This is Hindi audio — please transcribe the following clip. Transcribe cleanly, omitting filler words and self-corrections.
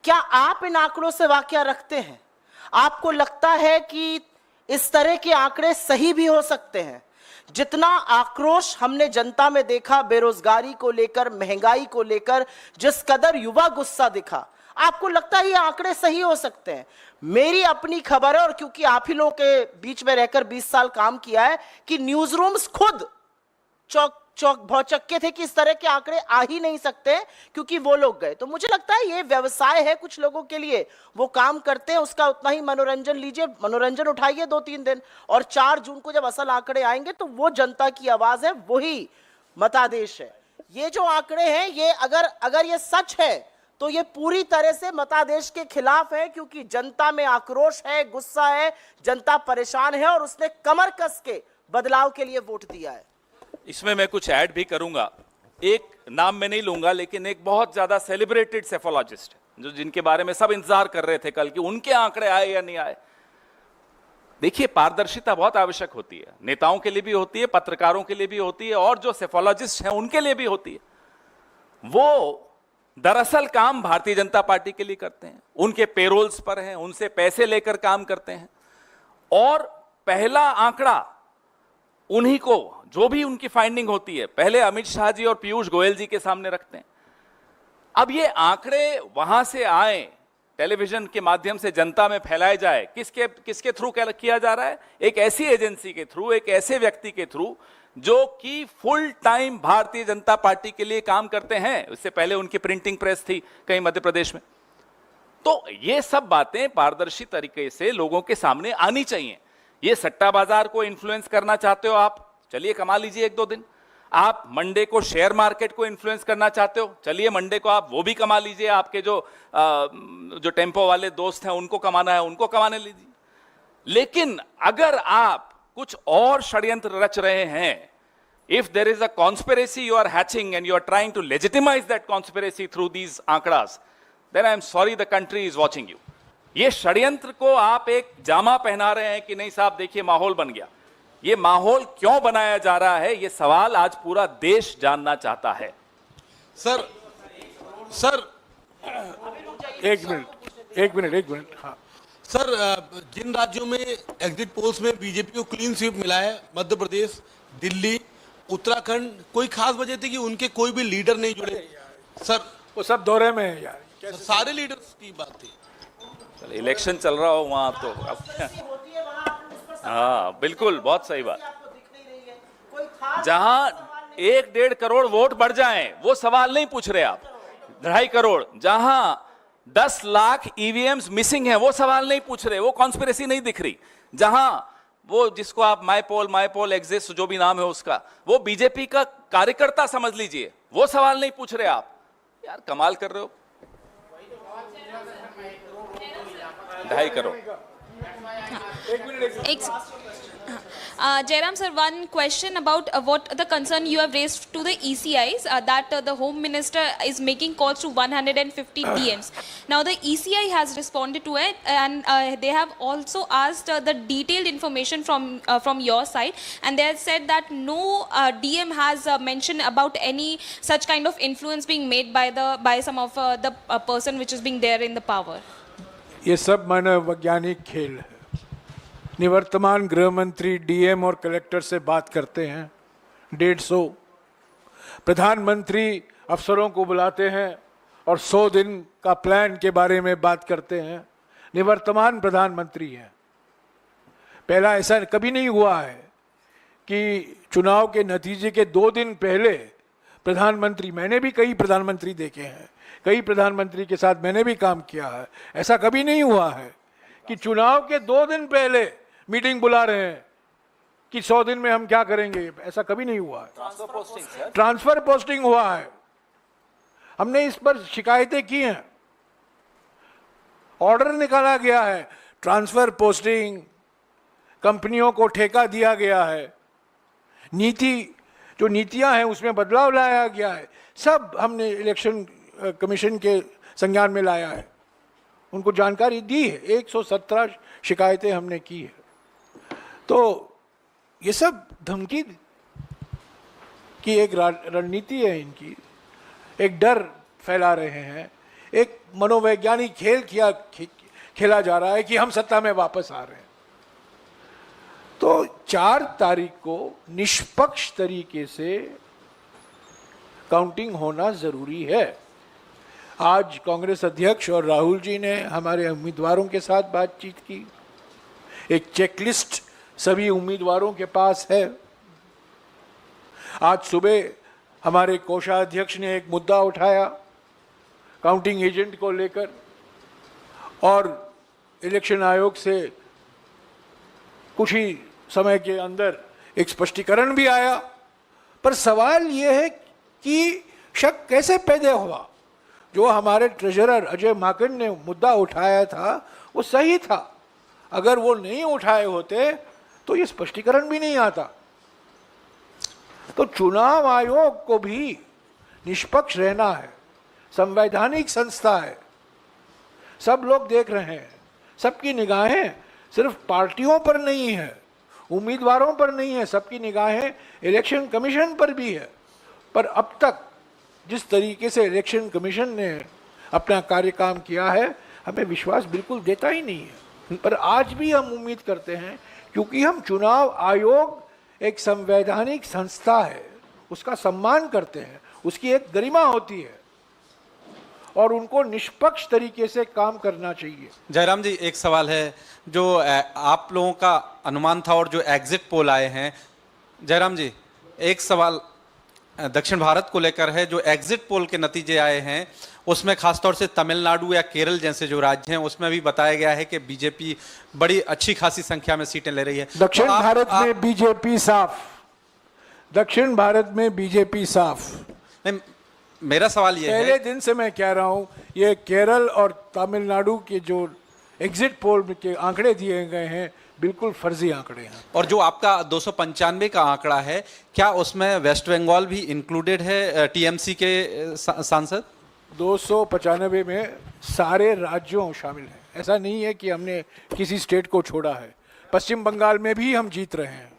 क्या आप इन आंकड़ों से वाकिया रखते हैं? आपको लगता है कि इस तरह के आंकड़े सही भी हो सकते हैं? जितना आक्रोश हमने जनता में देखा बेरोजगारी को लेकर, महंगाई को लेकर, जिस कदर युवा गुस्सा दिखा, आपको लगता है ये आंकड़े सही हो सकते हैं? मेरी अपनी खबर है, और क्योंकि आप ही लोगों के बीच में रहकर 20 साल काम किया है, कि न्यूज रूम्स खुद चौक भौचक्के थे कि इस तरह के आंकड़े आ ही नहीं सकते, क्योंकि वो लोग गए। तो मुझे लगता है ये व्यवसाय है कुछ लोगों के लिए, वो काम करते हैं, उसका उतना ही मनोरंजन लीजिए, मनोरंजन उठाइए 2-3 दिन, और 4 जून को जब असल आंकड़े आएंगे तो वो जनता की आवाज है, वही मतादेश है। ये जो आंकड़े हैं, ये अगर ये सच है तो ये पूरी तरह से मतादेश के खिलाफ है, क्योंकि जनता में आक्रोश है, गुस्सा है, जनता परेशान है, और उसने कमर कस के बदलाव के लिए वोट दिया है। इसमें मैं कुछ ऐड भी करूंगा। एक नाम मैं नहीं लूंगा, लेकिन एक बहुत ज्यादा सेलिब्रेटेड सेफोलॉजिस्ट जो जिनके बारे में सब इंतजार कर रहे थे कल कि उनके आंकड़े आए या नहीं आए। देखिए, पारदर्शिता बहुत आवश्यक होती है, नेताओं के लिए भी होती है, पत्रकारों के लिए भी होती है, और जो सेफोलॉजिस्ट हैं उनके लिए भी होती है। वो दरअसल काम भारतीय जनता पार्टी के लिए करते हैं, उनके पेरोल्स पर हैं, उनसे पैसे लेकर काम करते हैं, और पहला आंकड़ा उन्हीं को, जो भी उनकी फाइंडिंग होती है, पहले अमित शाह जी और पीयूष गोयल जी के सामने रखते हैं। अब ये आंकड़े वहां से आए, टेलीविजन के माध्यम से जनता में फैलाए जाए, किसके थ्रू किया जा रहा है? एक ऐसी एजेंसी के थ्रू, एक ऐसे व्यक्ति के थ्रू जो कि full time Bharatiya Janata party के लिए काम करते हैं। इससे पहले उनकी प्रिंटिंग प्रेस थी कहीं मध्य प्रदेश में। तो ये सब बातें पारदर्शी तरीके से लोगों के सामने आनी चाहिए। ये सट्टा बाजार को इन्फ्लुएंस करना चाहते हो आप, चलिए कमा लीजिए 1-2 दिन। आप मंडे को शेयर मार्केट को इन्फ्लुएंस करना चाहते हो, चलिए मंडे को आप वो भी कमा लीजिए। आपके जो टेम्पो वाले दोस्त हैं उनको कमाना है, उनको कमाने लीजिए। लेकिन अगर आप कुछ और षड्यंत्र रच रहे हैं, if there is a conspiracy you are hatching and you are trying to legitimize that conspiracy through these आंकड़ास, then I am sorry the country is watching you. ये षड्यंत्र को आप एक जामा पहना रहे हैं कि नहीं साहब देखिए माहौल बन गया। ये माहौल क्यों बनाया जा रहा है, ये सवाल आज पूरा देश जानना चाहता है। सर एक मिनट हाँ सर, जिन राज्यों में एग्जिट पोल्स में बीजेपी को क्लीन स्वीप मिला है, मध्य प्रदेश, दिल्ली, उत्तराखंड, कोई खास वजह थी कि उनके कोई भी लीडर नहीं जुड़े? सर वो सब दौरे में है यार, सारे लीडर्स की बात थी। इलेक्शन चल रहा हो वहां तो हाँ बिल्कुल, बहुत सही बात। जहां 1-1.5 करोड़ वोट बढ़ जाएं, वो सवाल नहीं पूछ रहे आप। 2.5 करोड़, जहां 10 लाख ईवीएम्स मिसिंग हैं, वो सवाल नहीं पूछ रहे, वो कॉन्स्पिरेसी नहीं दिख रही। जहां वो जिसको आप माई पोल एग्जिस्ट, जो भी नाम है उसका, वो बीजेपी का कार्यकर्ता समझ लीजिए, वो सवाल नहीं पूछ रहे आप। यार कमाल कर रहे हो। 2.5 crore. Jairam sir, one question about what the concern you have raised to the ECIs, that the Home Minister is making calls to 150 DMs. Now the ECI has responded to it, and they have also asked the detailed information from your side, and they have said that no DM has mentioned about any such kind of influence being made by some of the person which is being there in the power. ये सब मनोवैज्ञानिक खेल है। निवर्तमान गृह मंत्री डीएम और कलेक्टर से बात करते हैं 150, प्रधानमंत्री अफसरों को बुलाते हैं और 100 दिन का प्लान के बारे में बात करते हैं। निवर्तमान प्रधानमंत्री हैं। पहला ऐसा कभी नहीं हुआ है कि चुनाव के नतीजे के 2 दिन पहले प्रधानमंत्री, मैंने भी कई प्रधानमंत्री देखे हैं, कई प्रधानमंत्री के साथ मैंने भी काम किया है, ऐसा कभी नहीं हुआ है कि चुनाव के 2 दिन पहले मीटिंग बुला रहे हैं कि 100 दिन में हम क्या करेंगे। ऐसा कभी नहीं हुआ है। ट्रांसफर पोस्टिंग हुआ है। हमने इस पर शिकायतें की हैं, ऑर्डर निकाला गया है। ट्रांसफर पोस्टिंग, कंपनियों को ठेका दिया गया है, नीति जो नीतियां हैं उसमें बदलाव लाया गया है। सब हमने इलेक्शन कमीशन के संज्ञान में लाया है, उनको जानकारी दी है। 117 शिकायतें हमने की है। तो ये सब धमकी की एक रणनीति है इनकी, एक डर फैला रहे हैं। एक मनोवैज्ञानिक खेला जा रहा है कि हम सत्ता में वापस आ रहे हैं। तो 4 तारीख को निष्पक्ष तरीके से काउंटिंग होना जरूरी है। आज कांग्रेस अध्यक्ष और राहुल जी ने हमारे उम्मीदवारों के साथ बातचीत की। एक चेकलिस्ट सभी उम्मीदवारों के पास है। आज सुबह हमारे कोषाध्यक्ष ने एक मुद्दा उठाया काउंटिंग एजेंट को लेकर, और इलेक्शन आयोग से कुछ ही समय के अंदर एक स्पष्टीकरण भी आया। पर सवाल यह है कि शक कैसे पैदा हुआ? जो हमारे ट्रेजरर अजय माकन ने मुद्दा उठाया था वो सही था। अगर वो नहीं उठाए होते तो ये स्पष्टीकरण भी नहीं आता। तो चुनाव आयोग को भी निष्पक्ष रहना है, संवैधानिक संस्था है, सब लोग देख रहे हैं, सबकी निगाहें सिर्फ पार्टियों पर नहीं है, उम्मीदवारों पर नहीं है, सबकी निगाहें इलेक्शन कमीशन पर भी है। पर अब तक जिस तरीके से इलेक्शन कमीशन ने अपना कार्य काम किया है, हमें विश्वास बिल्कुल देता ही नहीं है। पर आज भी हम उम्मीद करते हैं, क्योंकि हम चुनाव आयोग एक संवैधानिक संस्था है, उसका सम्मान करते हैं, उसकी एक गरिमा होती है और उनको निष्पक्ष तरीके से काम करना चाहिए। जयराम जी, एक सवाल है जो आप लोगों का अनुमान था और जो एग्जिट पोल आए हैं, जयराम जी एक सवाल दक्षिण भारत को लेकर है। जो एग्जिट पोल के नतीजे आए हैं उसमें खासतौर से तमिलनाडु या केरल जैसे जो राज्य हैं उसमें भी बताया गया है कि बीजेपी बड़ी अच्छी खासी संख्या में सीटें ले रही है। दक्षिण तो भारत में बीजेपी साफ, दक्षिण भारत में बीजेपी साफ। नहीं, मेरा सवाल ये है, पहले दिन से मैं कह रहा हूं, ये केरल और तमिलनाडु के जो एग्जिट पोल के आंकड़े दिए गए हैं बिल्कुल फर्जी आंकड़े हैं। और जो आपका 295 का आंकड़ा है, क्या उसमें वेस्ट बंगाल भी इंक्लूडेड है टीएमसी के सांसद? 295 में सारे राज्यों शामिल हैं। ऐसा नहीं है कि हमने किसी स्टेट को छोड़ा है। पश्चिम बंगाल में भी हम जीत रहे हैं।